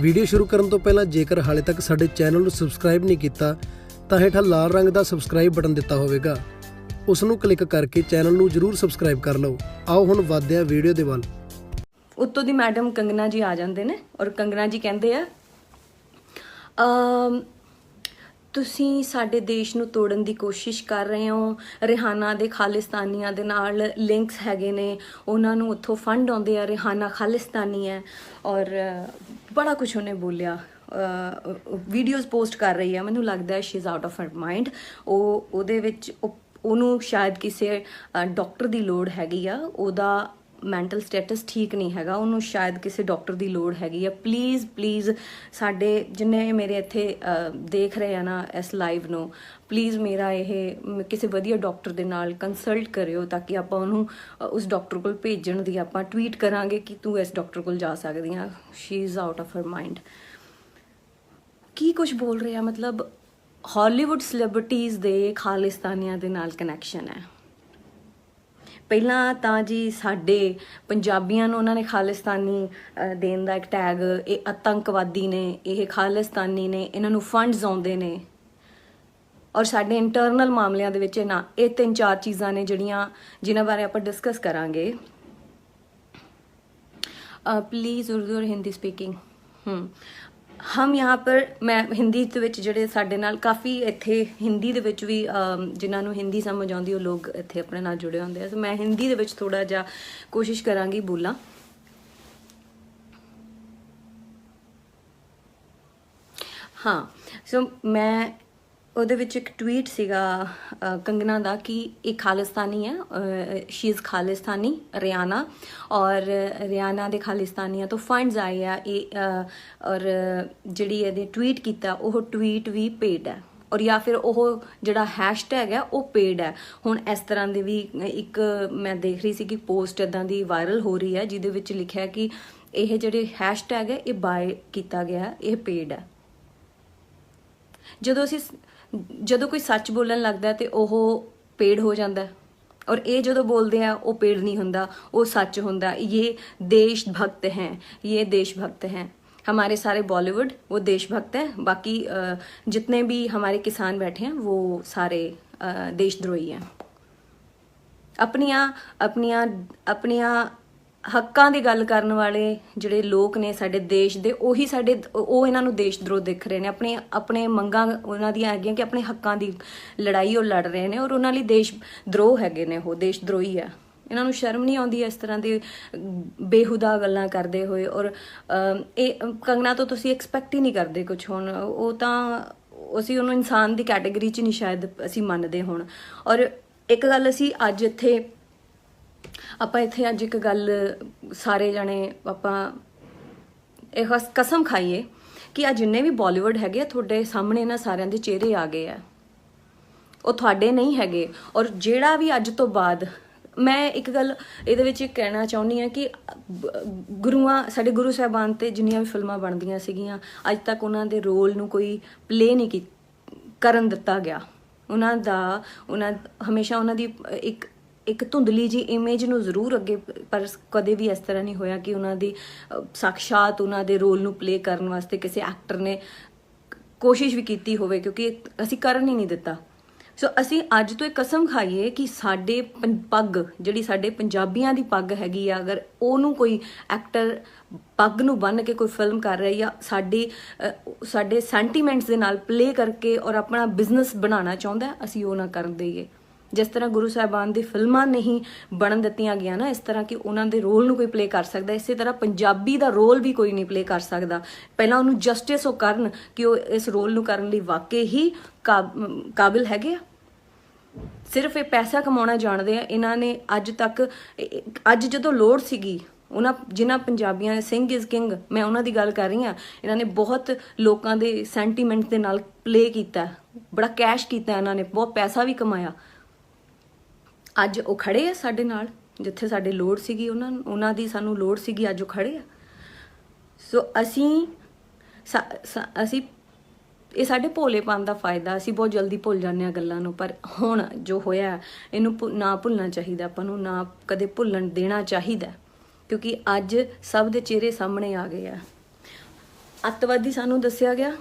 Video शुरू करने तो पहला जेकर हाले तक साडे चैनल ਨੂੰ सबसक्राइब नहीं किया ਤਾਂ ਹੇਠਾਂ ਲਾਲ ਰੰਗ ਦਾ सबसक्राइब बटन ਦਿੱਤਾ ਹੋਵੇਗਾ, ਉਸ ਨੂੰ ਕਲਿੱਕ ਕਰਕੇ ਚੈਨਲ ਨੂੰ ਜ਼ਰੂਰ ਸਬਸਕ੍ਰਾਈਬ ਕਰ ਲਓ। ਆਓ ਹੁਣ ਵਧਦੇ ਹਾਂ ਵੀਡੀਓ ਦੇ ਵੱਲ। ਉੱਤੋਂ ਦੀ ਮੈਡਮ ਕੰਗਨਾ ਜੀ ਆ ਜਾਂਦੇ ਨੇ ਔਰ ਕੰਗਨਾ ਜੀ ਕਹਿੰਦੇ ਆ ਤੁਸੀਂ ਸਾਡੇ ਦੇਸ਼ ਨੂੰ ਤੋੜਨ ਦੀ ਕੋਸ਼ਿਸ਼ ਕਰ ਰਹੇ ਹੋ, ਰਿਹਾਨਾ ਦੇ ਖਾਲਿਸਤਾਨੀਆਂ ਦੇ ਨਾਲ ਲਿੰਕਸ ਹੈਗੇ ਨੇ, ਉਹਨਾਂ ਨੂੰ ਉੱਥੋਂ ਫੰਡ ਆਉਂਦੇ ਆ, ਰਿਹਾਨਾ ਖਾਲਿਸਤਾਨੀ ਹੈ ਔਰ ਬੜਾ ਕੁਝ ਉਹਨੇ ਬੋਲਿਆ। ਵੀਡੀਓਜ਼ ਪੋਸਟ ਕਰ ਰਹੀ ਹੈ, ਮੈਨੂੰ ਲੱਗਦਾ Shri is out of her mind. ਉਹਦੇ ਵਿੱਚ ਉਹਨੂੰ ਸ਼ਾਇਦ ਕਿਸੇ ਡਾਕਟਰ ਦੀ ਲੋੜ ਹੈਗੀ ਆ, ਉਹਦਾ ਮੈਂਟਲ ਸਟੇਟਸ ਠੀਕ ਨਹੀਂ ਹੈਗਾ, ਉਹਨੂੰ ਸ਼ਾਇਦ ਕਿਸੇ ਡਾਕਟਰ ਦੀ ਲੋੜ ਹੈਗੀ ਆ। ਪਲੀਜ਼ ਸਾਡੇ ਜਿੰਨੇ ਮੇਰੇ ਇੱਥੇ ਦੇਖ ਰਹੇ ਆ ਨਾ ਇਸ ਲਾਈਵ ਨੂੰ, ਪਲੀਜ਼ ਮੇਰਾ ਇਹ ਕਿਸੇ ਵਧੀਆ ਡਾਕਟਰ ਦੇ ਨਾਲ ਕੰਸਲਟ ਕਰਿਓ ਤਾਂ ਕਿ ਆਪਾਂ ਉਹਨੂੰ ਉਸ ਡਾਕਟਰ ਕੋਲ ਭੇਜਣ ਦੀ ਆਪਾਂ ਟਵੀਟ ਕਰਾਂਗੇ ਕਿ ਤੂੰ ਇਸ ਡਾਕਟਰ ਕੋਲ ਜਾ ਸਕਦੀ ਆ। She is out of her mind. ਕੀ ਕੁਝ ਬੋਲ ਰਹੇ ਆ, ਮਤਲਬ ਹਾਲੀਵੁੱਡ ਸੈਲੀਬ੍ਰਿਟੀਜ਼ ਦੇ ਖਾਲਿਸਤਾਨੀਆਂ ਦੇ ਨਾਲ ਕਨੈਕਸ਼ਨ ਹੈ। ਪਹਿਲਾਂ ਤਾਂ ਜੀ ਸਾਡੇ ਪੰਜਾਬੀਆਂ ਨੂੰ ਉਹਨਾਂ ਨੇ ਖਾਲਿਸਤਾਨੀ ਦੇਣ ਦਾ ਇੱਕ ਟੈਗ, ਇਹ ਆਤੰਕਵਾਦੀ ਨੇ, ਇਹ ਖਾਲਿਸਤਾਨੀ ਨੇ, ਇਹਨਾਂ ਨੂੰ ਫੰਡਸ ਆਉਂਦੇ ਨੇ। ਔਰ ਸਾਡੇ ਇੰਟਰਨਲ ਮਾਮਲਿਆਂ ਦੇ ਵਿੱਚ ਇਹ 3-4 ਚੀਜ਼ਾਂ ਨੇ ਜਿਨ੍ਹਾਂ ਬਾਰੇ ਆਪਾਂ ਡਿਸਕਸ ਕਰਾਂਗੇ। ਪਲੀਜ਼ ਉਰਦੂ ਔਰ ਹਿੰਦੀ ਸਪੀਕਿੰਗ। ਹਮ यहाँ पर मैं हिंदी ਦੇ ਵਿੱਚ ਜਿਹੜੇ ਸਾਡੇ ਨਾਲ ਕਾਫੀ ਇੱਥੇ ਹਿੰਦੀ ਦੇ ਵਿੱਚ ਵੀ ਜਿਨ੍ਹਾਂ ਨੂੰ ਹਿੰਦੀ ਸਮਝ ਆਉਂਦੀ ਉਹ ਲੋਕ ਇੱਥੇ ਆਪਣੇ ਨਾਲ ਜੁੜੇ ਹੁੰਦੇ ਆ। ਸੋ ਮੈਂ ਹਿੰਦੀ ਦੇ ਵਿੱਚ ਥੋੜਾ ਜਿਹਾ ਕੋਸ਼ਿਸ਼ ਕਰਾਂਗੀ ਬੋਲਾਂ। ਹਾਂ, ਸੋ ਮੈਂ ਉਹਦੇ ਵਿੱਚ ਇੱਕ ਟਵੀਟ ਸੀਗਾ ਕੰਗਨਾ ਦਾ ਕਿ ਇਹ ਖਾਲਿਸਤਾਨੀ ਹੈ, ਸ਼ੀ ਇਜ਼ ਖਾਲਿਸਤਾਨੀ ਰਿਆਨਾ, ਔਰ ਰਿਆਨਾ ਦੇ ਖਾਲਿਸਤਾਨੀਆਂ ਤੋਂ ਫੰਡਸ ਆਏ ਆ ਇਹ, ਔਰ ਜਿਹੜੀ ਇਹਦੇ ਟਵੀਟ ਕੀਤਾ ਉਹ ਟਵੀਟ ਵੀ ਪੇਡ ਹੈ, ਔਰ ਜਾਂ ਫਿਰ ਉਹ ਜਿਹੜਾ ਹੈਸ਼ਟੈਗ ਹੈ ਉਹ ਪੇਡ ਹੈ। ਹੁਣ ਇਸ ਤਰ੍ਹਾਂ ਦੇ ਵੀ ਇੱਕ ਮੈਂ ਦੇਖ ਰਹੀ ਸੀ ਕਿ ਪੋਸਟ ਇੱਦਾਂ ਦੀ ਵਾਇਰਲ ਹੋ ਰਹੀ ਹੈ ਜਿਹਦੇ ਵਿੱਚ ਲਿਖਿਆ ਕਿ ਇਹ ਜਿਹੜੇ ਹੈਸ਼ਟੈਗ ਹੈ ਇਹ ਬਾਏ ਕੀਤਾ ਗਿਆ, ਇਹ ਪੇਡ ਹੈ। ਜਦੋਂ ਕੋਈ ਸੱਚ ਬੋਲਣ ਲੱਗਦਾ ਤੇ ਉਹ ਪੇਡ ਹੋ ਜਾਂਦਾ, ਔਰ ਇਹ ਜਦੋਂ ਬੋਲਦੇ ਆ ਉਹ ਪੇਡ ਨਹੀਂ ਹੁੰਦਾ, ਉਹ ਸੱਚ ਹੁੰਦਾ। ਇਹ ਦੇਸ਼ भक्त हैं, ये देश भक्त हैं। हमारे सारे बॉलीवुड वो देश भक्त है, बाकी जितने भी हमारे किसान बैठे हैं वो सारे देशद्रोही हैं। अपनियां ਹੱਕਾਂ ਦੀ ਗੱਲ ਕਰਨ ਵਾਲੇ ਜਿਹੜੇ ਲੋਕ ਨੇ ਸਾਡੇ ਦੇਸ਼ ਦੇ, ਉਹ ਇਹਨਾਂ ਨੂੰ ਦੇਸ਼ ਦਰੋਹ ਦਿਖ ਰਹੇ ਨੇ। ਆਪਣੇ ਮੰਗਾਂ ਉਹਨਾਂ ਦੀਆਂ ਹੈਗੀਆਂ ਕਿ ਆਪਣੇ ਹੱਕਾਂ ਦੀ ਲੜਾਈ ਉਹ ਲੜ ਰਹੇ ਨੇ, ਔਰ ਉਹਨਾਂ ਲਈ ਦੇਸ਼ ਦਰੋਹ ਹੈਗੇ ਨੇ, ਉਹ ਦੇਸ਼ ਦਰੋਹੀ ਆ। ਇਹਨਾਂ ਨੂੰ ਸ਼ਰਮ ਨਹੀਂ ਆਉਂਦੀ ਇਸ ਤਰ੍ਹਾਂ ਦੀ ਬੇਹੁਦਾ ਗੱਲਾਂ ਕਰਦੇ ਹੋਏ। ਔਰ ਇਹ ਕੰਗਨਾ ਤੋਂ ਤੁਸੀਂ ਐਕਸਪੈਕਟ ਹੀ ਨਹੀਂ ਕਰਦੇ ਕੁਝ। ਹੁਣ ਉਹ ਤਾਂ ਅਸੀਂ ਉਹਨੂੰ ਇਨਸਾਨ ਦੀ ਕੈਟੇਗਰੀ 'ਚ ਨਹੀਂ ਸ਼ਾਇਦ ਅਸੀਂ ਮੰਨਦੇ ਹੁਣ। ਔਰ ਇੱਕ ਗੱਲ ਅਸੀਂ ਅੱਜ ਇੱਥੇ ਅੱਜ ਇੱਕ ਗੱਲ ਸਾਰੇ ਜਾਣੇ ਆਪਾਂ ਇਹ ਕਸਮ ਖਾਈਏ ਕਿ ਆ ਜਿੰਨੇ ਵੀ ਬਾਲੀਵੁੱਡ ਹੈਗੇ ਤੁਹਾਡੇ ਸਾਹਮਣੇ ਨਾ ਸਾਰਿਆਂ ਦੇ ਚਿਹਰੇ ਆ ਗਏ ਆ, ਉਹ ਤੁਹਾਡੇ ਨਹੀਂ ਹੈਗੇ। ਔਰ ਜਿਹੜਾ ਵੀ ਅੱਜ ਤੋਂ ਬਾਅਦ, ਮੈਂ ਇੱਕ ਗੱਲ ਇਹਦੇ ਵਿੱਚ ਕਹਿਣਾ ਚਾਹੁੰਦੀ ਹਾਂ ਕਿ ਸਾਡੇ ਗੁਰੂ ਸਾਹਿਬਾਨ ਤੇ ਜਿੰਨੀਆਂ ਵੀ ਫਿਲਮਾਂ ਬਣਦੀਆਂ ਸੀਗੀਆਂ ਅੱਜ ਤੱਕ ਉਹਨਾਂ ਦੇ ਰੋਲ ਨੂੰ ਕੋਈ ਪਲੇ ਨਹੀਂ ਕਰਨ ਦਿੱਤਾ ਗਿਆ। ਉਹਨਾਂ ਹਮੇਸ਼ਾ ਉਹਨਾਂ ਦੀ ਇੱਕ ਧੁੰਦਲੀ ਜੀ ਇਮੇਜ ਨੂੰ ਜ਼ਰੂਰ ਅੱਗੇ, ਪਰ ਕਦੇ ਵੀ ਇਸ ਤਰ੍ਹਾਂ ਨਹੀਂ ਹੋਇਆ ਕਿ ਉਹਨਾਂ ਦੀ ਸਾਕਸ਼ਾਤ ਉਹਨਾਂ ਦੇ ਰੋਲ ਨੂੰ ਪਲੇ ਕਰਨ ਵਾਸਤੇ ਕਿਸੇ ਐਕਟਰ ਨੇ ਕੋਸ਼ਿਸ਼ ਵੀ ਕੀਤੀ ਹੋਵੇ, ਕਿਉਂਕਿ ਅਸੀਂ ਕਰਨ ਹੀ ਨਹੀਂ ਦਿੱਤਾ। ਸੋ ਅਸੀਂ ਅੱਜ ਤੋਂ ਇਹ ਕਸਮ ਖਾਈਏ ਕਿ ਸਾਡੇ ਪੱਗ ਜਿਹੜੀ ਸਾਡੇ ਪੰਜਾਬੀਆਂ ਦੀ ਪੱਗ ਹੈਗੀ ਆ, ਅਗਰ ਉਹਨੂੰ ਕੋਈ ਐਕਟਰ ਪੱਗ ਨੂੰ ਬੰਨ੍ਹ ਕੇ ਕੋਈ ਫਿਲਮ ਕਰ ਰਿਹਾ ਜਾਂ ਸਾਡੇ ਸੈਂਟੀਮੈਂਟਸ ਦੇ ਨਾਲ ਪਲੇ ਕਰਕੇ ਔਰ ਆਪਣਾ ਬਿਜ਼ਨਸ ਬਣਾਉਣਾ ਚਾਹੁੰਦਾ, ਅਸੀਂ ਉਹ ਨਾ ਕਰਨ ਦੇਈਏ। ਜਿਸ ਤਰ੍ਹਾਂ ਗੁਰੂ ਸਾਹਿਬਾਨ ਦੀ ਫਿਲਮਾਂ ਨਹੀਂ ਬਣਨ ਦਿੱਤੀਆਂ ਗਈਆਂ ਨਾ ਇਸ ਤਰ੍ਹਾਂ ਕਿ ਉਹਨਾਂ ਦੇ ਰੋਲ ਨੂੰ ਕੋਈ ਪਲੇ ਕਰ ਸਕਦਾ, ਇਸੇ ਤਰ੍ਹਾਂ ਪੰਜਾਬੀ ਦਾ ਰੋਲ ਵੀ ਕੋਈ ਨਹੀਂ ਪਲੇ ਕਰ ਸਕਦਾ। ਪਹਿਲਾਂ ਉਹਨੂੰ ਜਸਟਿਸ ਉਹ ਕਰਨ ਕਿ ਉਹ ਇਸ ਰੋਲ ਨੂੰ ਕਰਨ ਲਈ ਵਾਕਈ ਹੀ ਕਾਬਿਲ ਹੈਗੇ ਆ। ਸਿਰਫ ਇਹ ਪੈਸਾ ਕਮਾਉਣਾ ਜਾਣਦੇ ਆ ਇਹਨਾਂ ਨੇ। ਅੱਜ ਜਦੋਂ ਲੋੜ ਸੀਗੀ ਜਿਨ੍ਹਾਂ ਪੰਜਾਬੀਆਂ ਨੇ ਸਿੰਘ ਇਜ਼ ਕਿੰਗ, ਮੈਂ ਉਹਨਾਂ ਦੀ ਗੱਲ ਕਰ ਰਹੀ ਹਾਂ, ਇਹਨਾਂ ਨੇ ਬਹੁਤ ਲੋਕਾਂ ਦੇ ਸੈਂਟੀਮੈਂਟ ਦੇ ਨਾਲ ਪਲੇ ਕੀਤਾ, ਬੜਾ ਕੈਸ਼ ਕੀਤਾ ਇਹਨਾਂ ਨੇ, ਬਹੁਤ ਪੈਸਾ ਵੀ ਕਮਾਇਆ। ਅੱਜ ਉਹ ਖੜੇ ਆ ਸਾਡੇ ਨਾਲ, ਜਿੱਥੇ ਸਾਡੇ ਲੋੜ ਸੀਗੀ ਉਹਨਾਂ ਦੀ ਸਾਨੂੰ ਲੋੜ ਸੀਗੀ, ਅੱਜ ਉਹ ਖੜੇ ਆ। ਸੋ ਅਸੀਂ ਇਹ ਸਾਡੇ ਭੋਲੇਪਨ ਦਾ ਫਾਇਦਾ, ਅਸੀਂ ਬਹੁਤ ਜਲਦੀ ਭੁੱਲ ਜਾਂਦੇ ਹਾਂ ਗੱਲਾਂ ਨੂੰ। ਪਰ ਹੁਣ ਜੋ ਹੋਇਆ ਇਹਨੂੰ ਨਾ ਭੁੱਲਣਾ ਚਾਹੀਦਾ ਆਪਾਂ ਨੂੰ, ਨਾ ਕਦੇ ਭੁੱਲਣ ਦੇਣਾ ਚਾਹੀਦਾ, ਕਿਉਂਕਿ ਅੱਜ ਸਭ ਦੇ ਚਿਹਰੇ ਸਾਹਮਣੇ ਆ ਗਏ ਆ। ਅੱਤਵਾਦੀ ਸਾਨੂੰ ਦੱਸਿਆ ਗਿਆ,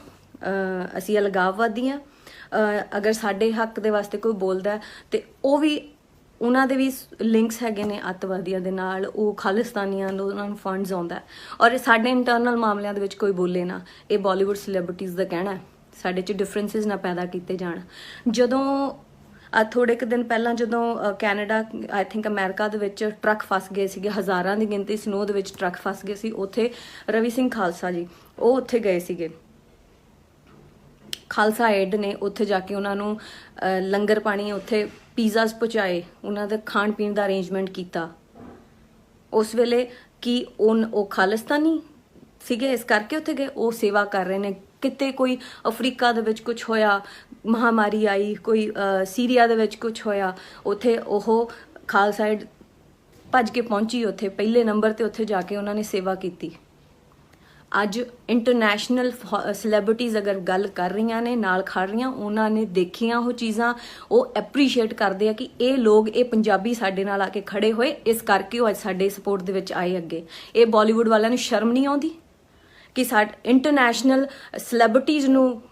ਅਸੀਂ ਅਲਗਾਵਵਾਦੀ ਹਾਂ। ਅਗਰ ਸਾਡੇ ਹੱਕ ਦੇ ਵਾਸਤੇ ਕੋਈ ਬੋਲਦਾ ਤੇ ਉਹ ਵੀ, ਉਹਨਾਂ ਦੇ ਵੀ ਲਿੰਕਸ ਹੈਗੇ ਨੇ ਅੱਤਵਾਦੀਆਂ ਦੇ ਨਾਲ, ਉਹ ਖਾਲਿਸਤਾਨੀਆਂ ਨੂੰ, ਉਹਨਾਂ ਨੂੰ ਫੰਡਸ ਆਉਂਦਾ। ਔਰ ਸਾਡੇ ਇੰਟਰਨਲ ਮਾਮਲਿਆਂ ਦੇ ਵਿੱਚ ਕੋਈ ਬੋਲੇ ਨਾ, ਇਹ ਬਾਲੀਵੁੱਡ ਸੈਲੀਬ੍ਰਿਟੀਜ਼ ਦਾ ਕਹਿਣਾ ਹੈ। ਸਾਡੇ 'ਚ ਡਿਫਰੈਂਸਿਸ ਨਾ ਪੈਦਾ ਕੀਤੇ ਜਾਣ। ਜਦੋਂ ਥੋੜੇ ਕੁ ਦਿਨ ਪਹਿਲਾਂ ਜਦੋਂ ਕੈਨੇਡਾ, ਆਈ ਥਿੰਕ ਅਮਰੀਕਾ ਦੇ ਵਿੱਚ ਟਰੱਕ ਫਸ ਗਏ ਸੀਗੇ, ਹਜ਼ਾਰਾਂ ਦੀ ਗਿਣਤੀ ਸਨੋ ਦੇ ਵਿੱਚ ਟਰੱਕ ਫਸ ਗਏ ਸੀ, ਉੱਥੇ ਰਵੀ ਸਿੰਘ ਖਾਲਸਾ ਜੀ ਉਹ ਉੱਥੇ ਗਏ ਸੀਗੇ। ਖਾਲਸਾ ਏਡ ਨੇ ਉੱਥੇ ਜਾ ਕੇ ਉਹਨਾਂ ਨੂੰ ਲੰਗਰ ਪਾਣੀ, ਉੱਥੇ ਪੀਜ਼ਾਸ ਪਹੁੰਚਾਏ, ਉਹਨਾਂ ਦਾ ਖਾਣ ਪੀਣ ਦਾ ਅਰੇਂਜਮੈਂਟ ਕੀਤਾ। ਉਸ ਵੇਲੇ ਕੀ ਉਹ ਖਾਲਿਸਤਾਨੀ ਸੀਗੇ ਇਸ ਕਰਕੇ ਉੱਥੇ ਗਏ? ਉਹ ਸੇਵਾ ਕਰ ਰਹੇ ਨੇ। ਕਿਤੇ ਕੋਈ ਅਫਰੀਕਾ ਦੇ ਵਿੱਚ ਕੁਝ ਹੋਇਆ, ਮਹਾਮਾਰੀ ਆਈ, ਕੋਈ ਸੀਰੀਆ ਦੇ ਵਿੱਚ ਕੁਝ ਹੋਇਆ, ਉੱਥੇ ਉਹ ਖਾਲਸਾ ਏਡ ਭੱਜ ਕੇ ਪਹੁੰਚੀ ਉੱਥੇ ਪਹਿਲੇ ਨੰਬਰ ਤੇ, ਉੱਥੇ ਜਾ ਕੇ ਉਹਨਾਂ ਨੇ ਸੇਵਾ ਕੀਤੀ। ਅੱਜ ਇੰਟਰਨੈਸ਼ਨਲ ਸੈਲੀਬ੍ਰਿਟੀਜ਼ ਅਗਰ ਗੱਲ ਕਰ ਰਹੀਆਂ ਨੇ, ਨਾਲ ਖੜ ਰਹੀਆਂ, ਉਹਨਾਂ ਨੇ ਦੇਖੀਆਂ ਉਹ ਚੀਜ਼ਾਂ, ਉਹ ਐਪਰੀਸ਼ੀਏਟ ਕਰਦੇ ਆ ਕਿ ਇਹ ਲੋਕ, ਇਹ ਪੰਜਾਬੀ ਸਾਡੇ ਨਾਲ ਆ ਕੇ ਖੜੇ ਹੋਏ, ਇਸ ਕਰਕੇ ਉਹ ਅੱਜ ਸਾਡੇ ਸਪੋਰਟ ਦੇ ਵਿੱਚ ਆਏ ਅੱਗੇ। ਇਹ ਬਾਲੀਵੁੱਡ ਵਾਲਿਆਂ ਨੂੰ ਸ਼ਰਮ ਨਹੀਂ ਆਉਂਦੀ ਕਿ ਸਾਡੇ ਇੰਟਰਨੈਸ਼ਨਲ ਸੈਲੀਬ੍ਰਿਟੀਜ਼ ਨੂੰ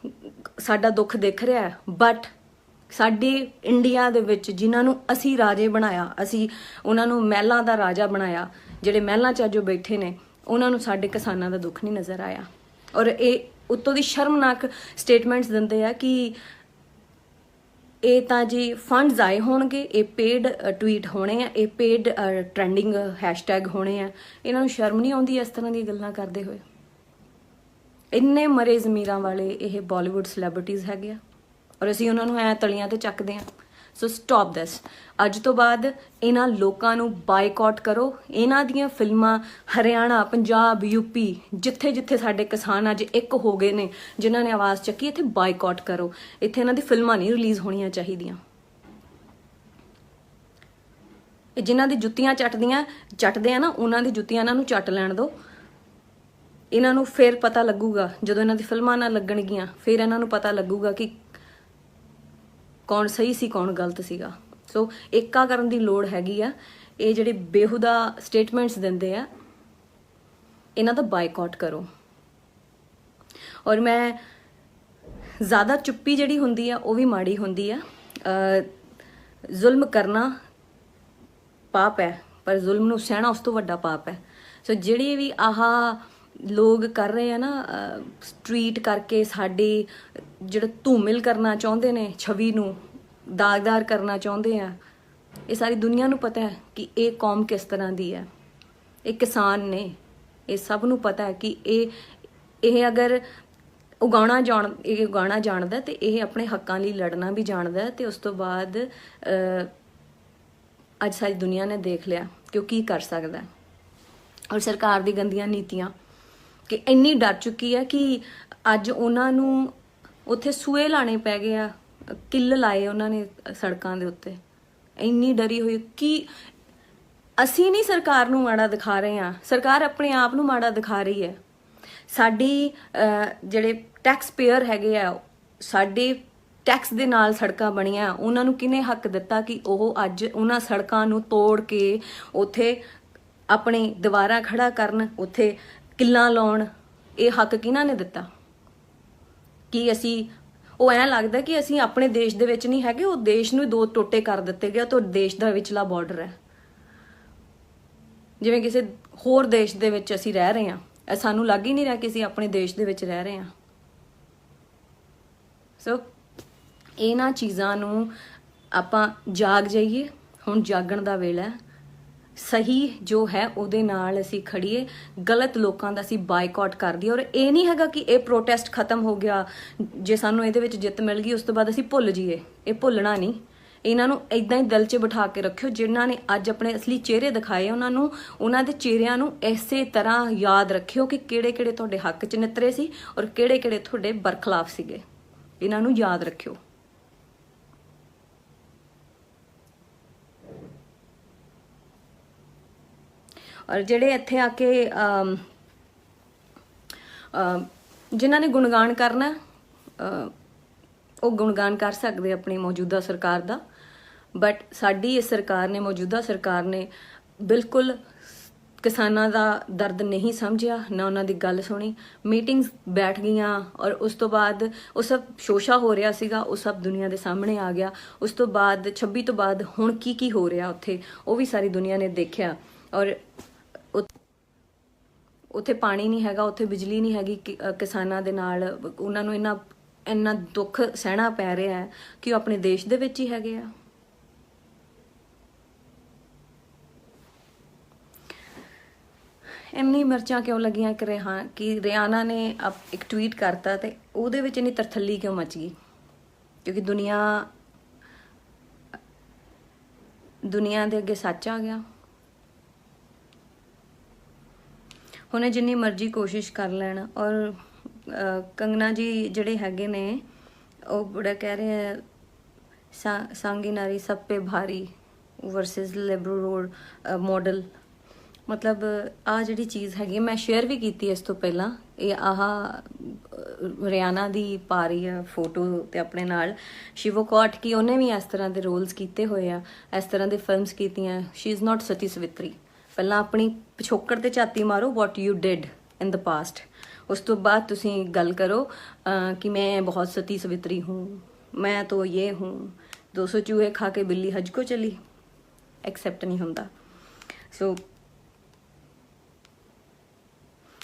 ਸਾਡਾ ਦੁੱਖ ਦਿਖ ਰਿਹਾ ਹੈ, ਬਟ ਸਾਡੇ ਇੰਡੀਆ ਦੇ ਵਿੱਚ ਜਿਨ੍ਹਾਂ ਨੂੰ ਅਸੀਂ ਰਾਜੇ ਬਣਾਇਆ, ਅਸੀਂ ਉਹਨਾਂ ਨੂੰ ਮਹਿਲਾਂ ਦਾ ਰਾਜਾ ਬਣਾਇਆ, ਜਿਹੜੇ ਮਹਿਲਾਂ 'ਚ ਜੋ ਬੈਠੇ ਨੇ, ਉਹਨਾਂ ਨੂੰ ਸਾਡੇ ਕਿਸਾਨਾਂ ਦਾ ਦੁੱਖ ਨਹੀਂ ਨਜ਼ਰ ਆਇਆ। ਔਰ ਇਹ ਉੱਤੋਂ ਦੀ ਸ਼ਰਮਨਾਕ ਸਟੇਟਮੈਂਟਸ ਦਿੰਦੇ ਆ ਕਿ ਇਹ ਤਾਂ ਜੀ ਫੰਡਸ ਆਏ ਹੋਣਗੇ, ਇਹ ਪੇਡ ਟਵੀਟ ਹੋਣੇ ਆ, ਇਹ ਪੇਡ ਟ੍ਰੈਂਡਿੰਗ ਹੈਸ਼ਟੈਗ ਹੋਣੇ ਆ। ਇਹਨਾਂ ਨੂੰ ਸ਼ਰਮ ਨਹੀਂ ਆਉਂਦੀ ਇਸ ਤਰ੍ਹਾਂ ਦੀਆਂ ਗੱਲਾਂ ਕਰਦੇ ਹੋਏ? ਇੰਨੇ ਮਰੇ ਜ਼ਮੀਰਾਂ ਵਾਲੇ ਇਹ ਬਾਲੀਵੁੱਡ ਸੈਲੀਬ੍ਰਿਟੀਜ਼ ਹੈਗੇ ਆ, ਔਰ ਅਸੀਂ ਉਹਨਾਂ ਨੂੰ ਐ ਤਲੀਆਂ ਤੇ ਚੱਕਦੇ ਆ। ਸੋ ਸਟਾਪ ਦਿਸ। ਅੱਜ ਤੋਂ ਬਾਅਦ ਇਹਨਾਂ ਲੋਕਾਂ ਨੂੰ ਬਾਈਕਾਟ ਕਰੋ। ਇਹਨਾਂ ਦੀਆਂ ਫਿਲਮਾਂ ਹਰਿਆਣਾ, ਪੰਜਾਬ, ਯੂਪੀ, ਜਿੱਥੇ ਜਿੱਥੇ ਸਾਡੇ ਕਿਸਾਨ ਅੱਜ ਇੱਕ ਹੋ ਗਏ ਨੇ, ਜਿਨ੍ਹਾਂ ਨੇ ਆਵਾਜ਼ ਚੱਕੀ, ਇੱਥੇ ਬਾਈਕਾਟ ਕਰੋ। ਇੱਥੇ ਇਹਨਾਂ ਦੀ ਫਿਲਮਾਂ ਨਹੀਂ ਰਿਲੀਜ਼ ਹੋਣੀਆਂ ਚਾਹੀਦੀਆਂ। ਜਿਨ੍ਹਾਂ ਦੀ ਜੁੱਤੀਆਂ ਚੱਟਦੇ ਆ ਨਾ, ਉਹਨਾਂ ਦੀ ਜੁੱਤੀਆਂ ਇਹਨਾਂ ਨੂੰ ਚੱਟ ਲੈਣ ਦਿਓ। ਇਹਨਾਂ ਨੂੰ ਫਿਰ ਪਤਾ ਲੱਗੂਗਾ, ਜਦੋਂ ਇਹਨਾਂ ਦੀ ਫਿਲਮਾਂ ਨਾ ਲੱਗਣਗੀਆਂ, ਫਿਰ ਇਹਨਾਂ ਨੂੰ ਪਤਾ ਲੱਗੂਗਾ ਕਿ ਕੌਣ ਸਹੀ ਸੀ, ਕੌਣ ਗਲਤ ਸੀਗਾ। ਸੋ ਏਕਾ ਕਰਨ ਦੀ ਲੋੜ ਹੈਗੀ ਆ। ਇਹ ਜਿਹੜੇ ਬੇਹੁਦਾ ਸਟੇਟਮੈਂਟਸ ਦਿੰਦੇ ਆ, ਇਹਨਾਂ ਦਾ ਬਾਈਕਾਟ ਕਰੋ। ਔਰ ਮੈਂ ਜ਼ਿਆਦਾ ਚੁੱਪੀ ਜਿਹੜੀ ਹੁੰਦੀ ਆ ਉਹ ਵੀ ਮਾੜੀ ਹੁੰਦੀ ਆ। ਜ਼ੁਲਮ ਕਰਨਾ ਪਾਪ ਹੈ, ਪਰ ਜ਼ੁਲਮ ਨੂੰ ਸਹਿਣਾ ਉਸ ਤੋਂ ਵੱਡਾ ਪਾਪ ਹੈ। ਸੋ ਜਿਹੜੇ ਵੀ ਆਹ ਲੋਕ ਕਰ ਰਹੇ ਆ ਨਾ, ਸਟਰੀਟ ਕਰਕੇ ਸਾਡੇ ਜਿਹੜਾ ਧੂਮਿਲ ਕਰਨਾ ਚਾਹੁੰਦੇ ਨੇ, ਛਵੀ ਨੂੰ ਦਾਗਦਾਰ ਕਰਨਾ ਚਾਹੁੰਦੇ ਆ, ਇਹ ਸਾਰੀ ਦੁਨੀਆ ਨੂੰ ਪਤਾ ਹੈ ਕਿ ਇਹ ਕੌਮ ਕਿਸ ਤਰ੍ਹਾਂ ਦੀ ਹੈ। ਇਹ ਕਿਸਾਨ ਨੇ, ਇਹ ਸਭ ਨੂੰ ਪਤਾ ਹੈ ਕਿ ਇਹ ਅਗਰ ਉਗਾਉਣਾ ਜਾਣਦਾ ਤੇ ਇਹ ਆਪਣੇ ਹੱਕਾਂ ਲਈ ਲੜਨਾ ਵੀ ਜਾਣਦਾ। ਤੇ ਉਸ ਤੋਂ ਬਾਅਦ ਅੱਜ ਸਾਰੀ ਦੁਨੀਆ ਨੇ ਦੇਖ ਲਿਆ ਕਿ ਉਹ ਕੀ ਕਰ ਸਕਦਾ। ਔਰ ਸਰਕਾਰ ਦੀ ਗੰਦੀਆਂ ਨੀਤੀਆਂ ਕਿ ਇੰਨੀ ਡਰ ਚੁੱਕੀ ਹੈ ਕਿ ਅੱਜ ਉਹਨਾਂ ਨੂੰ ਉੱਥੇ ਸੂਏ ਲਾਣੇ ਪੈ ਗਏ ਆ, ਕਿੱਲ ਲਾਏ ਉਹਨਾਂ ਨੇ ਸੜਕਾਂ ਦੇ ਉੱਤੇ। ਇੰਨੀ ਡਰੀ ਹੋਈ ਕਿ ਅਸੀਂ ਨਹੀਂ ਸਰਕਾਰ ਨੂੰ ਮਾੜਾ ਦਿਖਾ ਰਹੇ ਹਾਂ, ਸਰਕਾਰ ਆਪਣੇ ਆਪ ਨੂੰ ਮਾੜਾ ਦਿਖਾ ਰਹੀ ਹੈ। ਸਾਡੀ ਜਿਹੜੇ ਟੈਕਸ ਪੇਅਰ ਹੈਗੇ ਆ, ਸਾਡੇ ਟੈਕਸ ਦੇ ਨਾਲ ਸੜਕਾਂ ਬਣੀਆਂ, ਉਹਨਾਂ ਨੂੰ ਕਿਹਨੇ ਹੱਕ ਦਿੱਤਾ ਕਿ ਉਹ ਅੱਜ ਉਹਨਾਂ ਸੜਕਾਂ ਨੂੰ ਤੋੜ ਕੇ ਉੱਥੇ ਆਪਣੇ ਦੀਵਾਰਾਂ ਖੜਾ ਕਰਨ, ਉੱਥੇ ਕਿੱਲਾਂ ਲਾਉਣ? ਇਹ ਹੱਕ ਕਿਹਨਾਂ ਨੇ ਦਿੱਤਾ? ਕਿ ਅਸੀਂ, ਉਹ ਐਂ ਲੱਗਦਾ ਕਿ ਅਸੀਂ ਆਪਣੇ ਦੇਸ਼ ਦੇ ਵਿੱਚ ਨਹੀਂ ਹੈਗੇ, ਉਹ ਦੇਸ਼ ਨੂੰ ਦੋ ਟੋਟੇ ਕਰ ਦਿੱਤੇ ਗਿਆ ਤੇ ਦੇਸ਼ ਦਾ ਵਿਚਲਾ ਬਾਰਡਰ ਹੈ, ਜਿਵੇਂ ਕਿਸੇ ਹੋਰ ਦੇਸ਼ ਦੇ ਵਿੱਚ ਅਸੀਂ ਰਹਿ ਰਹੇ ਹਾਂ। ਸਾਨੂੰ ਲੱਗ ਹੀ ਨਹੀਂ ਰਿਹਾ ਕਿ ਅਸੀਂ ਆਪਣੇ ਦੇਸ਼ ਦੇ ਵਿੱਚ ਰਹਿ ਰਹੇ ਹਾਂ। ਸੋ ਇਹਨਾਂ ਚੀਜ਼ਾਂ ਨੂੰ ਆਪਾਂ ਜਾਗ ਜਾਈਏ। ਹੁਣ ਜਾਗਣ ਦਾ ਵੇਲਾ ਹੈ। ਸਹੀ ਜੋ ਹੈ ਉਹਦੇ ਨਾਲ ਅਸੀਂ ਖੜੀਏ, ਗਲਤ ਲੋਕਾਂ ਦਾ ਅਸੀਂ ਬਾਈਕਾਟ ਕਰ ਦਈਏ। ਔਰ ਇਹ ਨਹੀਂ ਹੈਗਾ ਕਿ ਇਹ ਪ੍ਰੋਟੈਸਟ ਖਤਮ ਹੋ ਗਿਆ, ਜੇ ਸਾਨੂੰ ਇਹਦੇ ਵਿੱਚ ਜਿੱਤ ਮਿਲ ਗਈ ਉਸ ਤੋਂ ਬਾਅਦ ਅਸੀਂ ਭੁੱਲ ਜਾਈਏ। ਇਹ ਭੁੱਲਣਾ ਨਹੀਂ। ਇਹਨਾਂ ਨੂੰ ਇਦਾਂ ਹੀ ਦਿਲ 'ਚ ਬਿਠਾ ਕੇ ਰੱਖਿਓ। ਜਿਨ੍ਹਾਂ ਨੇ ਅੱਜ ਆਪਣੇ ਅਸਲੀ ਚਿਹਰੇ ਦਿਖਾਏ, ਉਹਨਾਂ ਦੇ ਚਿਹਰਿਆਂ ਨੂੰ ਇਸੇ ਤਰ੍ਹਾਂ ਯਾਦ ਰੱਖਿਓ ਕਿ ਕਿਹੜੇ-ਕਿਹੜੇ ਤੁਹਾਡੇ ਹੱਕ 'ਚ ਨਿੱਤਰੇ ਸੀ ਔਰ ਕਿਹੜੇ-ਕਿਹੜੇ ਤੁਹਾਡੇ ਬਰਖਲਾਫ ਸੀਗੇ। ਇਹਨਾਂ ਨੂੰ ਯਾਦ ਰੱਖਿਓ। ਔਰ ਜਿਹੜੇ ਇੱਥੇ ਆ ਕੇ ਜਿਨ੍ਹਾਂ ਨੇ ਗੁਣਗਾਨ ਕਰਨਾ, ਉਹ ਗੁਣਗਾਨ ਕਰ ਸਕਦੇ ਆਪਣੀ ਮੌਜੂਦਾ ਸਰਕਾਰ ਦਾ, ਬਟ ਸਾਡੀ ਇਸ ਸਰਕਾਰ ਨੇ, ਮੌਜੂਦਾ ਸਰਕਾਰ ਨੇ ਬਿਲਕੁਲ ਕਿਸਾਨਾਂ ਦਾ ਦਰਦ ਨਹੀਂ ਸਮਝਿਆ, ਨਾ ਉਹਨਾਂ ਦੀ ਗੱਲ ਸੁਣੀ। ਮੀਟਿੰਗਸ ਬੈਠ ਗਈਆਂ ਔਰ ਉਸ ਤੋਂ ਬਾਅਦ ਉਹ ਸਭ ਸ਼ੋਸ਼ਾ ਹੋ ਰਿਹਾ ਸੀਗਾ, ਉਹ ਸਭ ਦੁਨੀਆ ਦੇ ਸਾਹਮਣੇ ਆ ਗਿਆ। ਉਸ ਤੋਂ ਬਾਅਦ 26 ਤੋਂ ਬਾਅਦ ਹੁਣ ਕੀ ਹੋ ਰਿਹਾ ਉੱਥੇ, ਉਹ ਵੀ ਸਾਰੀ ਦੁਨੀਆ ਨੇ ਦੇਖਿਆ। ਔਰ ਉੱਥੇ ਪਾਣੀ ਨਹੀਂ ਹੈਗਾ, ਉੱਥੇ ਬਿਜਲੀ ਨਹੀਂ ਹੈਗੀ। ਕਿਸਾਨਾਂ ਦੇ ਨਾਲ ਉਹਨਾਂ ਨੂੰ ਇੰਨਾ ਦੁੱਖ ਸਹਿਣਾ ਪੈ ਰਿਹਾ ਹੈ ਕਿ ਉਹ ਆਪਣੇ ਦੇਸ਼ ਦੇ ਵਿੱਚ ਹੀ ਹੈਗੇ ਆ। ਇੰਨੀ ਮਿਰਚਾਂ ਕਿਉਂ ਲੱਗੀਆਂ ਕਿ ਰਿਆਨਾ ਨੇ ਇੱਕ ਟਵੀਟ ਕਰਤਾ ਤੇ ਉਹਦੇ ਵਿੱਚ ਇੰਨੀ ਤਰਥੱਲੀ ਕਿਉਂ ਮਚ ਗਈ? ਕਿਉਂਕਿ ਦੁਨੀਆ ਦੇ ਅੱਗੇ ਸੱਚ ਆ ਗਿਆ। ਹੁਣ ਜਿੰਨੀ ਮਰਜ਼ੀ ਕੋਸ਼ਿਸ਼ ਕਰ ਲੈਣ। ਔਰ ਕੰਗਨਾ ਜੀ ਜਿਹੜੇ ਹੈਗੇ ਨੇ ਉਹ ਬੜਾ ਕਹਿ ਰਹੇ ਆ सांगी नारी सब पे भारी वर्सेस लिबरल रोड मॉडल। मतलब आ ਜਿਹੜੀ ਚੀਜ਼ ਹੈਗੀ ਮੈਂ ਸ਼ੇਅਰ ਵੀ ਕੀਤੀ ਇਸ ਤੋਂ ਪਹਿਲਾਂ। ਇਹ ਰਿਆਨਾ ਦੀ ਪਾ ਰਹੀ ਆ ਫੋਟੋ ਤੇ ਆਪਣੇ ਨਾਲ ਸ਼ਿਵੋ ਕੋਟ ਕੀ ਉਹਨੇ ਵੀ ਇਸ ਤਰ੍ਹਾਂ ਦੇ ਰੋਲਸ ਕੀਤੇ ਹੋਏ ਆ, ਇਸ ਤਰ੍ਹਾਂ ਦੇ ਫਿਲਮਸ ਕੀਤੀਆਂ। ਸ਼ੀ ਇਜ਼ ਨਾਟ ਸਤੀ ਸਵਿਤਰੀ। ਪਹਿਲਾਂ ਆਪਣੀ ਪਿਛੋਕੜ ਤੇ ਝਾਤੀ ਮਾਰੋ what you did in the past. ਉਸ ਤੋਂ ਬਾਅਦ ਤੁਸੀਂ ਗੱਲ ਕਰੋ ਕਿ मैं बहुत सती सवित्री हूँ, मैं तो ये हूँ। 200 चूहे खा के बिल्ली हज को चली, एक्सेप्ट नहीं ਹੁੰਦਾ। सो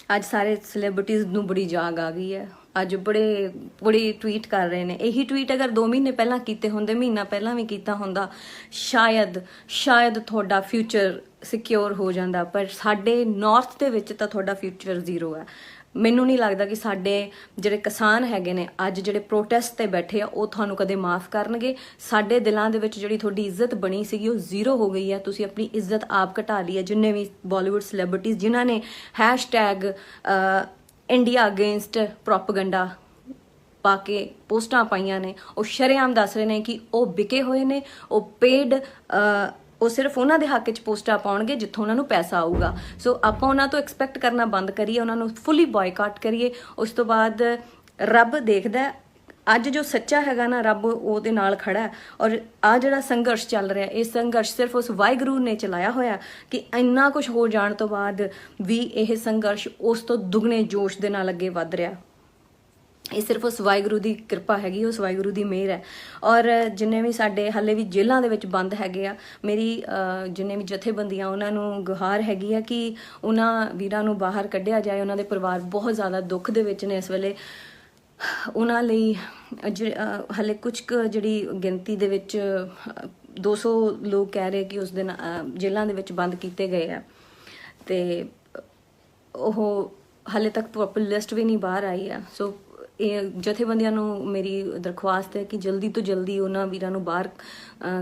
ਅੱਜ ਸਾਰੇ ਸੈਲੀਬ੍ਰਿਟੀਜ਼ ਨੂੰ ਬੜੀ ਜਾਗ ਆ ਗਈ ਹੈ। ਅੱਜ ਬੜੇ ਟਵੀਟ ਕਰ ਰਹੇ ਨੇ। ਇਹੀ ਟਵੀਟ ਅਗਰ 2 ਮਹੀਨੇ ਪਹਿਲਾਂ ਕੀਤੇ ਹੁੰਦੇ, ਮਹੀਨਾ ਪਹਿਲਾਂ ਵੀ ਕੀਤਾ ਹੁੰਦਾ, ਸ਼ਾਇਦ ਤੁਹਾਡਾ ਫਿਊਚਰ ਸਿਕਿਉਰ ਹੋ ਜਾਂਦਾ। ਪਰ ਸਾਡੇ ਨਾਰਥ ਦੇ ਵਿੱਚ ਤਾਂ ਤੁਹਾਡਾ ਫਿਊਚਰ ਜ਼ੀਰੋ ਹੈ। ਮੈਨੂੰ ਨਹੀਂ ਲੱਗਦਾ ਕਿ ਸਾਡੇ ਜਿਹੜੇ ਕਿਸਾਨ ਹੈਗੇ ਨੇ ਅੱਜ ਜਿਹੜੇ ਪ੍ਰੋਟੈਸਟ ਤੇ ਬੈਠੇ ਆ ਉਹ ਤੁਹਾਨੂੰ ਕਦੇ ਮਾਫ ਕਰਨਗੇ। ਸਾਡੇ ਦਿਲਾਂ ਦੇ ਵਿੱਚ ਜਿਹੜੀ ਤੁਹਾਡੀ ਇੱਜ਼ਤ ਬਣੀ ਸੀਗੀ ਉਹ ਜ਼ੀਰੋ ਹੋ ਗਈ ਹੈ। ਤੁਸੀਂ ਆਪਣੀ ਇੱਜ਼ਤ ਆਪ ਘਟਾ ਲਈ ਹੈ। ਜਿੰਨੇ ਵੀ ਬਾਲੀਵੁੱਡ ਸੈਲੀਬ੍ਰਿਟੀਜ਼ ਜਿਨ੍ਹਾਂ ਨੇ # ਇੰਡੀਆ ਅਗੇਂਸਟ ਪ੍ਰੋਪੇਗੈਂਡਾ ਪਾ ਕੇ ਪੋਸਟਾਂ ਪਾਈਆਂ ਨੇ, ਉਹ ਸ਼ਰੇਆਮ ਦੱਸ ਰਹੇ ਨੇ ਕਿ ਉਹ ਵਿਕੇ ਹੋਏ ਨੇ, ਉਹ ਪੇਡ, ਉਹ ਸਿਰਫ ਉਹਨਾਂ ਦੇ ਹੱਕ 'ਚ ਪੋਸਟਾਂ ਪਾਉਣਗੇ ਜਿੱਥੋਂ ਉਹਨਾਂ ਨੂੰ ਪੈਸਾ ਆਊਗਾ। ਸੋ ਆਪਾਂ ਉਹਨਾਂ ਤੋਂ ਐਕਸਪੈਕਟ ਕਰਨਾ ਬੰਦ ਕਰੀਏ, ਉਹਨਾਂ ਨੂੰ ਫੁੱਲੀ ਬਾਇਕਾਟ ਕਰੀਏ। ਉਸ ਤੋਂ ਬਾਅਦ ਰੱਬ ਦੇਖਦਾ ਅੱਜ ਜੋ ਸੱਚਾ ਹੈਗਾ ਨਾ, ਰੱਬ ਉਹਦੇ ਨਾਲ ਖੜਾ। ਔਰ ਆ ਜਿਹੜਾ ਸੰਘਰਸ਼ ਚੱਲ ਰਿਹਾ, ਇਹ ਸੰਘਰਸ਼ ਸਿਰਫ ਉਸ ਵਾਹਿਗੁਰੂ ਨੇ ਚਲਾਇਆ ਹੋਇਆ ਕਿ ਇੰਨਾ ਕੁਝ ਹੋ ਜਾਣ ਤੋਂ ਬਾਅਦ ਵੀ ਇਹ ਸੰਘਰਸ਼ ਉਸ ਤੋਂ ਦੁੱਗਣੇ ਜੋਸ਼ ਦੇ ਨਾਲ ਅੱਗੇ ਵੱਧ ਰਿਹਾ। ਇਹ ਸਿਰਫ ਉਸ ਵਾਹਿਗੁਰੂ ਦੀ ਕਿਰਪਾ ਹੈਗੀ, ਉਸ ਵਾਹਿਗੁਰੂ ਦੀ ਮਿਹਰ ਹੈ। ਔਰ ਜਿੰਨੇ ਵੀ ਸਾਡੇ ਹਾਲੇ ਵੀ ਜੇਲ੍ਹਾਂ ਦੇ ਵਿੱਚ ਬੰਦ ਹੈਗੇ ਆ, ਮੇਰੀ ਜਿੰਨੇ ਵੀ ਜਥੇਬੰਦੀਆਂ ਉਹਨਾਂ ਨੂੰ ਗੁਹਾਰ ਹੈਗੀ ਆ ਕਿ ਉਹਨਾਂ ਵੀਰਾਂ ਨੂੰ ਬਾਹਰ ਕੱਢਿਆ ਜਾਏ। ਉਹਨਾਂ ਦੇ ਪਰਿਵਾਰ ਬਹੁਤ ਜ਼ਿਆਦਾ ਦੁੱਖ ਦੇ ਵਿੱਚ ਨੇ ਇਸ ਵੇਲੇ। ਉਹਨਾਂ ਲਈ ਹਾਲੇ ਕੁਝ ਜਿਹੜੀ ਗਿਣਤੀ ਦੇ ਵਿੱਚ 200 ਲੋਕ ਕਹਿ ਰਹੇ ਕਿ ਉਸ ਦਿਨ ਜੇਲ੍ਹਾਂ ਦੇ ਵਿੱਚ ਬੰਦ ਕੀਤੇ ਗਏ ਆ ਤੇ ਉਹ ਹਾਲੇ ਤੱਕ ਪ੍ਰੋਪਰ ਲਿਸਟ ਵੀ ਨਹੀਂ ਬਾਹਰ ਆਈ ਆ। ਸੋ ਇਹ ਜਥੇਬੰਦੀਆਂ ਨੂੰ ਮੇਰੀ ਦਰਖਾਸਤ ਹੈ ਕਿ ਜਲਦੀ ਤੋਂ ਜਲਦੀ ਉਹਨਾਂ ਵੀਰਾਂ ਨੂੰ ਬਾਹਰ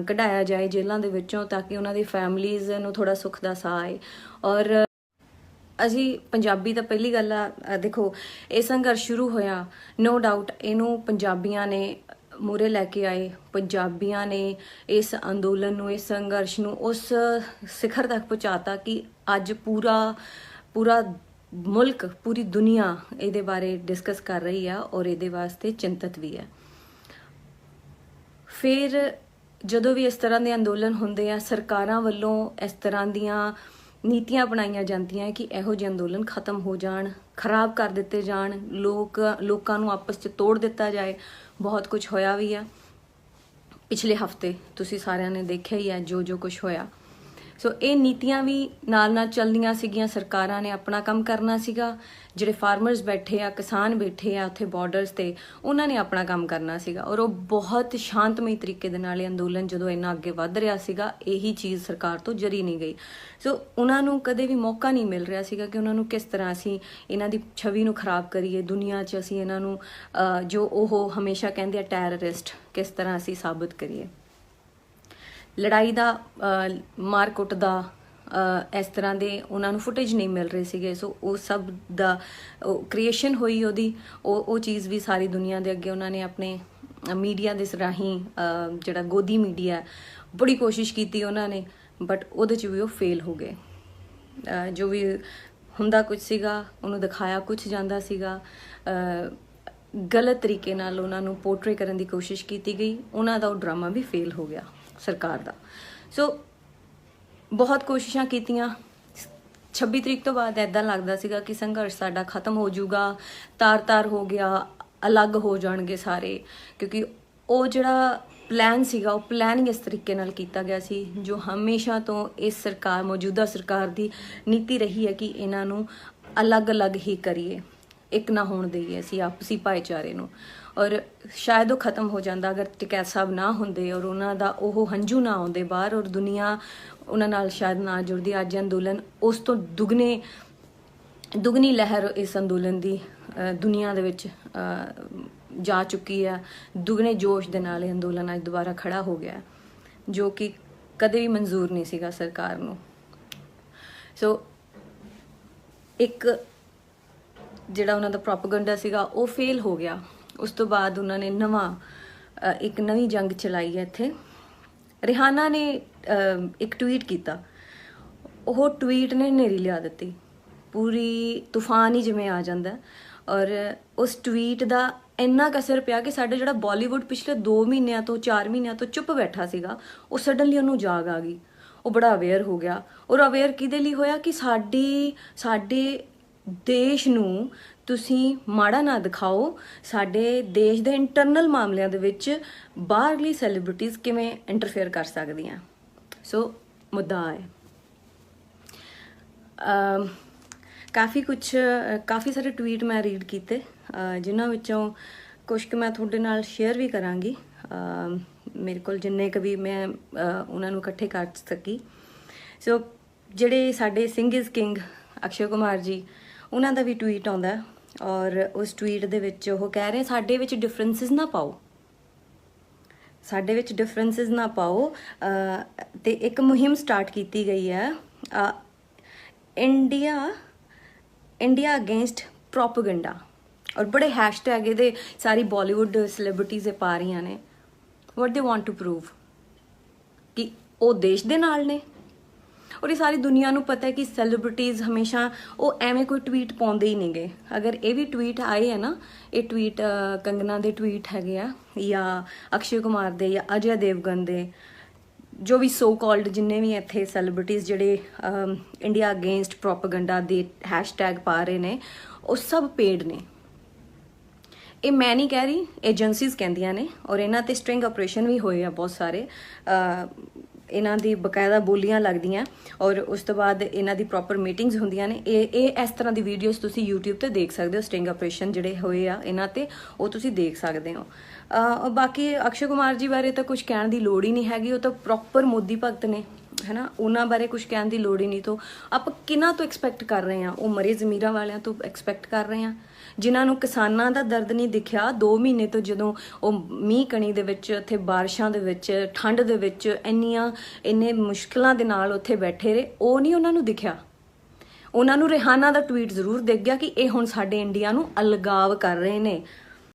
ਕਢਾਇਆ ਜਾਏ ਜੇਲ੍ਹਾਂ ਦੇ ਵਿੱਚੋਂ, ਤਾਂ ਕਿ ਉਹਨਾਂ ਦੀ ਫੈਮਲੀਜ਼ ਨੂੰ ਥੋੜਾ ਸੁੱਖ ਦਾ ਸਾਹ ਆਏ। ਔਰ ਅਸੀਂ ਪੰਜਾਬੀ ਤਾਂ ਪਹਿਲੀ ਗੱਲ ਆ, ਦੇਖੋ ਇਹ ਸੰਘਰਸ਼ ਸ਼ੁਰੂ ਹੋਇਆ ਨੋ ਡਾਊਟ, ਇਹਨੂੰ ਪੰਜਾਬੀਆਂ ਨੇ ਮੂਹਰੇ ਲੈ ਕੇ ਆਏ। ਪੰਜਾਬੀਆਂ ਨੇ ਇਸ ਅੰਦੋਲਨ ਨੂੰ, ਇਸ ਸੰਘਰਸ਼ ਨੂੰ ਉਸ ਸਿਖਰ ਤੱਕ ਪਹੁੰਚਾਤਾ ਕਿ ਅੱਜ ਪੂਰਾ ਮੁਲਕ, ਪੂਰੀ ਦੁਨੀਆ ਇਹਦੇ ਬਾਰੇ ਡਿਸਕਸ ਕਰ ਰਹੀ ਆ ਔਰ ਇਹਦੇ ਵਾਸਤੇ ਚਿੰਤਤ ਵੀ ਹੈ। ਫਿਰ ਜਦੋਂ ਵੀ ਇਸ ਤਰ੍ਹਾਂ ਦੇ ਅੰਦੋਲਨ ਹੁੰਦੇ ਆ, ਸਰਕਾਰਾਂ ਵੱਲੋਂ ਇਸ ਤਰ੍ਹਾਂ ਦੀਆਂ ਨੀਤੀਆਂ ਬਣਾਈਆਂ ਜਾਂਦੀਆਂ ਕਿ ਇਹੋ ਜਿਹੇ ਅੰਦੋਲਨ ਖਤਮ ਹੋ ਜਾਣ, ਖਰਾਬ ਕਰ ਦਿੱਤੇ ਜਾਣ, ਲੋਕਾਂ ਨੂੰ ਆਪਸ 'ਚ ਤੋੜ ਦਿੱਤਾ ਜਾਏ। ਬਹੁਤ ਕੁਝ ਹੋਇਆ ਵੀ ਆ ਪਿਛਲੇ ਹਫਤੇ, ਤੁਸੀਂ ਸਾਰਿਆਂ ਨੇ ਦੇਖਿਆ ਹੀ ਆ ਜੋ ਕੁਝ ਹੋਇਆ। ਸੋ ਇਹ ਨੀਤੀਆਂ ਵੀ ਨਾਲ ਚੱਲਦੀਆਂ ਸੀਗੀਆਂ। ਸਰਕਾਰਾਂ ਨੇ ਆਪਣਾ ਕੰਮ ਕਰਨਾ ਸੀਗਾ, ਜਿਹੜੇ ਫਾਰਮਰਸ ਬੈਠੇ ਆ, ਕਿਸਾਨ ਬੈਠੇ ਆ ਉੱਥੇ ਬਾਰਡਰਸ ਤੇ, ਉਹਨਾਂ ਨੇ ਆਪਣਾ ਕੰਮ ਕਰਨਾ ਸੀਗਾ। ਔਰ ਉਹ ਬਹੁਤ ਸ਼ਾਂਤਮਈ ਤਰੀਕੇ ਦੇ ਨਾਲ ਇਹ ਅੰਦੋਲਨ ਜਦੋਂ ਇੰਨਾ ਅੱਗੇ ਵੱਧ ਰਿਹਾ ਸੀਗਾ, ਇਹੀ ਚੀਜ਼ ਸਰਕਾਰ ਤੋਂ ਜਰੀ ਨਹੀਂ ਗਈ। ਸੋ ਉਹਨਾਂ ਨੂੰ ਕਦੇ ਵੀ ਮੌਕਾ ਨਹੀਂ ਮਿਲ ਰਿਹਾ ਸੀਗਾ ਕਿ ਉਹਨਾਂ ਨੂੰ ਕਿਸ ਤਰ੍ਹਾਂ ਅਸੀਂ ਇਹਨਾਂ ਦੀ ਛਵੀ ਨੂੰ ਖਰਾਬ ਕਰੀਏ, ਦੁਨੀਆ 'ਚ ਅਸੀਂ ਇਹਨਾਂ ਨੂੰ ਜੋ ਉਹ ਹਮੇਸ਼ਾ ਕਹਿੰਦੇ ਆ ਟੈਰਰਿਸਟ, ਕਿਸ ਤਰ੍ਹਾਂ ਅਸੀਂ ਸਾਬਤ ਕਰੀਏ। ਲੜਾਈ ਦਾ, ਮਾਰ ਕੁੱਟ ਦਾ, ਇਸ ਤਰ੍ਹਾਂ ਦੇ ਉਹਨਾਂ ਨੂੰ ਫੁਟੇਜ ਨਹੀਂ ਮਿਲ ਰਹੇ ਸੀਗੇ। ਸੋ ਉਹ ਸਭ ਦਾ ਕ੍ਰੀਏਸ਼ਨ ਹੋਈ ਉਹਦੀ, ਉਹ ਚੀਜ਼ ਵੀ ਸਾਰੀ ਦੁਨੀਆ ਦੇ ਅੱਗੇ ਉਹਨਾਂ ਨੇ ਆਪਣੇ ਮੀਡੀਆ ਦੇ ਰਾਹੀਂ, ਜਿਹੜਾ ਗੋਦੀ ਮੀਡੀਆ, ਬੜੀ ਕੋਸ਼ਿਸ਼ ਕੀਤੀ ਉਹਨਾਂ ਨੇ, ਬਟ ਉਹਦੇ 'ਚ ਵੀ ਉਹ ਫੇਲ ਹੋ ਗਏ। ਜੋ ਵੀ ਹੁੰਦਾ ਕੁਝ ਸੀਗਾ ਉਹਨੂੰ ਦਿਖਾਇਆ ਕੁਝ ਜਾਂਦਾ ਸੀਗਾ, ਗਲਤ ਤਰੀਕੇ ਨਾਲ ਉਹਨਾਂ ਨੂੰ ਪੋਰਟਰੇ ਕਰਨ ਦੀ ਕੋਸ਼ਿਸ਼ ਕੀਤੀ ਗਈ। ਉਹਨਾਂ ਦਾ ਉਹ ਡਰਾਮਾ ਵੀ ਫੇਲ ਹੋ ਗਿਆ ਸਰਕਾਰ ਦਾ। ਸੋ ਬਹੁਤ ਕੋਸ਼ਿਸ਼ਾਂ ਕੀਤੀਆਂ, 26 ਤਰੀਕ ਤੋਂ ਬਾਅਦ ਐਦਾਂ ਲੱਗਦਾ ਸੀਗਾ ਕਿ ਸੰਘਰਸ਼ ਸਾਡਾ ਖਤਮ ਹੋ ਜਾਊਗਾ, ਤਾਰ-ਤਾਰ ਹੋ ਗਿਆ, ਅਲੱਗ ਹੋ ਜਾਣਗੇ ਸਾਰੇ, ਕਿਉਂਕਿ ਉਹ ਜਿਹੜਾ ਪਲਾਨ ਸੀਗਾ ਉਹ ਪਲਾਨ ਇਸ ਤਰੀਕੇ ਨਾਲ ਕੀਤਾ ਗਿਆ ਸੀ ਜੋ ਹਮੇਸ਼ਾ ਤੋਂ ਇਸ ਸਰਕਾਰ, ਮੌਜੂਦਾ ਸਰਕਾਰ ਦੀ ਨੀਤੀ ਰਹੀ ਹੈ ਕਿ ਇਹਨਾਂ ਨੂੰ ਅਲੱਗ-ਅਲੱਗ ਹੀ ਕਰੀਏ, ਇੱਕ ਨਾ ਹੋਣ ਦੇਈਏ ਅਸੀਂ ਆਪਸੀ ਭਾਈਚਾਰੇ ਨੂੰ। ਔਰ ਸ਼ਾਇਦ ਉਹ ਖਤਮ ਹੋ ਜਾਂਦਾ ਅਗਰ ਟਕੈਤ ਸਾਹਿਬ ਨਾ ਹੁੰਦੇ ਔਰ ਉਹਨਾਂ ਦਾ ਉਹ ਹੰਝੂ ਨਾ ਆਉਂਦੇ ਬਾਹਰ ਔਰ ਦੁਨੀਆ ਉਹਨਾਂ ਨਾਲ ਸ਼ਾਇਦ ਨਾ ਜੁੜਦੀ। ਅੱਜ ਅੰਦੋਲਨ ਉਸ ਤੋਂ ਦੁਗਣੀ ਲਹਿਰ ਇਸ ਅੰਦੋਲਨ ਦੀ ਦੁਨੀਆ ਦੇ ਵਿੱਚ ਜਾ ਚੁੱਕੀ ਹੈ। ਦੁਗਣੇ ਜੋਸ਼ ਦੇ ਨਾਲ ਇਹ ਅੰਦੋਲਨ ਅੱਜ ਦੁਬਾਰਾ ਖੜਾ ਹੋ ਗਿਆ, ਜੋ ਕਿ ਕਦੇ ਵੀ ਮਨਜ਼ੂਰ ਨਹੀਂ ਸੀਗਾ ਸਰਕਾਰ ਨੂੰ। ਸੋ ਇੱਕ ਜਿਹੜਾ ਉਹਨਾਂ ਦਾ ਪ੍ਰੋਪੇਗੈਂਡਾ ਸੀਗਾ ਉਹ ਫੇਲ ਹੋ ਗਿਆ। ਉਸ ਤੋਂ ਬਾਅਦ ਉਹਨਾਂ ਨੇ ਇੱਕ ਨਵੀਂ ਜੰਗ ਚਲਾਈ ਹੈ ਇੱਥੇ। ਰਿਹਾਨਾ ਨੇ ਇੱਕ ਟਵੀਟ ਕੀਤਾ, ਉਹ ਟਵੀਟ ਨੇ ਹਨੇਰੀ ਲਿਆ ਦਿੱਤੀ, ਪੂਰੀ ਤੂਫਾਨ ਹੀ ਜਿਵੇਂ ਆ ਜਾਂਦਾ। ਔਰ ਉਸ ਟਵੀਟ ਦਾ ਇੰਨਾ ਕੁ ਅਸਰ ਪਿਆ ਕਿ ਸਾਡੇ ਜਿਹੜਾ ਬਾਲੀਵੁੱਡ ਪਿਛਲੇ 2 ਮਹੀਨਿਆਂ ਤੋਂ 4 ਮਹੀਨਿਆਂ ਤੋਂ ਚੁੱਪ ਬੈਠਾ ਸੀਗਾ, ਉਹ ਸਡਨਲੀ ਉਹਨੂੰ ਜਾਗ ਆ ਗਈ, ਉਹ ਬੜਾ ਅਵੇਅਰ ਹੋ ਗਿਆ। ਔਰ ਅਵੇਅਰ ਕਿਹਦੇ ਲਈ ਹੋਇਆ ਕਿ ਸਾਡੇ ਦੇਸ਼ ਨੂੰ ਤੁਸੀਂ ਮਾੜਾ ਨਾ ਦਿਖਾਓ, ਸਾਡੇ ਦੇਸ਼ ਦੇ ਇੰਟਰਨਲ ਮਾਮਲਿਆਂ ਦੇ ਵਿੱਚ ਬਾਹਰਲੀ ਸੈਲੀਬ੍ਰਿਟੀਜ਼ ਕਿਵੇਂ ਇੰਟਰਫੇਅਰ ਕਰ ਸਕਦੀਆਂ। ਸੋ ਮੁੱਦਾ ਹੈ ਕਾਫੀ ਸਾਰੇ ਟਵੀਟ ਮੈਂ ਰੀਡ ਕੀਤੇ, ਜਿਨ੍ਹਾਂ ਵਿੱਚੋਂ ਕੁਝ ਕੁ ਮੈਂ ਤੁਹਾਡੇ ਨਾਲ ਸ਼ੇਅਰ ਵੀ ਕਰਾਂਗੀ। ਮੇਰੇ ਕੋਲ ਜਿੰਨੇ ਕੁ ਵੀ ਮੈਂ ਉਹਨਾਂ ਨੂੰ ਇਕੱਠੇ ਕਰ ਸਕੀ। ਸੋ ਜਿਹੜੇ ਸਾਡੇ ਸਿੰਘ ਇਜ਼ ਕਿੰਗ ਅਕਸ਼ੇ ਕੁਮਾਰ ਜੀ, ਉਹਨਾਂ ਦਾ ਵੀ ਟਵੀਟ ਆਉਂਦਾ ਔਰ ਉਸ ਟਵੀਟ ਦੇ ਵਿੱਚ ਉਹ ਕਹਿ ਰਹੇ ਸਾਡੇ ਵਿੱਚ ਡਿਫਰੈਂਸਿਸ ਨਾ ਪਾਓ, ਸਾਡੇ ਵਿੱਚ ਡਿਫਰੈਂਸਿਸ ਨਾ ਪਾਓ। ਤੇ ਇੱਕ ਮੁਹਿੰਮ ਸਟਾਰਟ ਕੀਤੀ ਗਈ ਹੈ, ਇੰਡੀਆ ਅਗੇਂਸਟ ਪ੍ਰੋਪੇਗੈਂਡਾ, ਔਰ ਬੜੇ ਹੈਸ਼ਟੈਗ ਇਹਦੇ ਸਾਰੀ ਬਾਲੀਵੁੱਡ ਸੈਲੀਬ੍ਰਿਟੀਜ਼ ਇਹ ਪਾ ਰਹੀਆਂ ਨੇ। ਵਾਟ ਦੇ ਵਾਂਟ ਟੂ ਪ੍ਰੂਵ ਕਿ ਉਹ ਦੇਸ਼ ਦੇ ਨਾਲ ਨੇ। ਔਰ ਇਹ ਸਾਰੀ ਦੁਨੀਆ ਨੂੰ ਪਤਾ ਹੈ ਕਿ ਸੈਲੀਬ੍ਰਿਟੀਜ਼ ਹਮੇਸ਼ਾ ਉਹ ਐਵੇਂ ਕੋਈ ਟਵੀਟ ਪਾਉਂਦੇ ਹੀ ਨਹੀਂਗੇ। ਅਗਰ ਇਹ ਵੀ ਟਵੀਟ ਆਏ ਹੈ ਨਾ, ਇਹ ਟਵੀਟ ਕੰਗਨਾ ਦੇ ਟਵੀਟ ਹੈਗੇ ਆ ਜਾਂ ਅਕਸ਼ੇ ਕੁਮਾਰ ਦੇ ਜਾਂ ਅਜੇ ਦੇਵਗਨ ਦੇ, ਜੋ ਵੀ ਸੋ ਕਾਲਡ ਜਿੰਨੇ ਵੀ ਇੱਥੇ ਸੈਲੀਬ੍ਰਿਟੀਜ਼ ਜਿਹੜੇ ਇੰਡੀਆ ਅਗੇਂਸਟ ਪ੍ਰੋਪੇਗੈਂਡਾ ਦੇ ਹੈਸ਼ਟੈਗ ਪਾ ਰਹੇ ਨੇ, ਉਹ ਸਭ ਪੇਡ ਨੇ। ਇਹ ਮੈਂ ਨਹੀਂ ਕਹਿ ਰਹੀ, ਏਜੰਸੀਜ਼ ਕਹਿੰਦੀਆਂ ਨੇ। ਔਰ ਇਹਨਾਂ ਤੇ ਸਟ੍ਰਿੰਗ ਆਪਰੇਸ਼ਨ ਵੀ ਹੋਏ ਆ ਬਹੁਤ ਸਾਰੇ, ਇਹਨਾਂ ਦੀ ਬਕਾਇਦਾ ਬੋਲੀਆਂ ਲੱਗਦੀਆਂ ਔਰ ਉਸ ਤੋਂ ਬਾਅਦ ਇਹਨਾਂ ਦੀ ਪ੍ਰੋਪਰ ਮੀਟਿੰਗਸ ਹੁੰਦੀਆਂ ਨੇ। ਇਹ ਇਸ ਤਰ੍ਹਾਂ ਦੀ ਵੀਡੀਓਜ਼ ਤੁਸੀਂ YouTube ਤੇ ਦੇਖ ਸਕਦੇ ਹੋ, ਸਟਿੰਗ ਆਪਰੇਸ਼ਨ ਜਿਹੜੇ ਹੋਏ ਆ ਇਹਨਾਂ ਤੇ, ਉਹ ਤੁਸੀਂ ਦੇਖ ਸਕਦੇ ਹੋ। ਬਾਕੀ ਅਕਸ਼ੇ ਕੁਮਾਰ ਜੀ ਬਾਰੇ ਤਾਂ ਕੁਝ ਕਹਿਣ ਦੀ ਲੋੜ ਹੀ ਨਹੀਂ ਹੈਗੀ, ਉਹ ਤਾਂ ਪ੍ਰੋਪਰ ਮੋਦੀ ਭਗਤ ਨੇ, ਹੈ ਨਾ। ਉਹਨਾਂ ਬਾਰੇ ਕੁਝ ਕਹਿਣ ਦੀ ਲੋੜ ਹੀ ਨਹੀਂ। ਤੋਂ ਆਪਾਂ ਕਿਹਨਾਂ ਤੋਂ ਐਕਸਪੈਕਟ ਕਰ ਰਹੇ ਹਾਂ? ਉਹ ਮਰੇ ਜ਼ਮੀਰਾਂ ਵਾਲਿਆਂ ਤੋਂ ਐਕਸਪੈਕਟ ਕਰ ਰਹੇ ਹਾਂ, ਜਿਨ੍ਹਾਂ ਨੂੰ ਕਿਸਾਨਾਂ ਦਾ ਦਰਦ ਨਹੀਂ ਦਿਖਿਆ 2 ਮਹੀਨੇ ਤੋਂ, ਜਦੋਂ ਉਹ ਮੀਂਹ ਕਣੀ ਦੇ ਵਿੱਚ, ਉੱਥੇ ਬਾਰਿਸ਼ਾਂ ਦੇ ਵਿੱਚ, ਠੰਡ ਦੇ ਵਿੱਚ ਇੰਨੇ ਮੁਸ਼ਕਿਲਾਂ ਦੇ ਨਾਲ ਉੱਥੇ ਬੈਠੇ ਰਹੇ। ਉਹ ਨਹੀਂ ਉਹਨਾਂ ਨੂੰ ਦਿਖਿਆ। ਉਹਨਾਂ ਨੂੰ ਰਿਹਾਨਾ ਦਾ ਟਵੀਟ ਜ਼ਰੂਰ ਦਿਖ ਗਿਆ ਕਿ ਇਹ ਹੁਣ ਸਾਡੇ ਇੰਡੀਆ ਨੂੰ ਅਲਗਾਵ ਕਰ ਰਹੇ ਨੇ,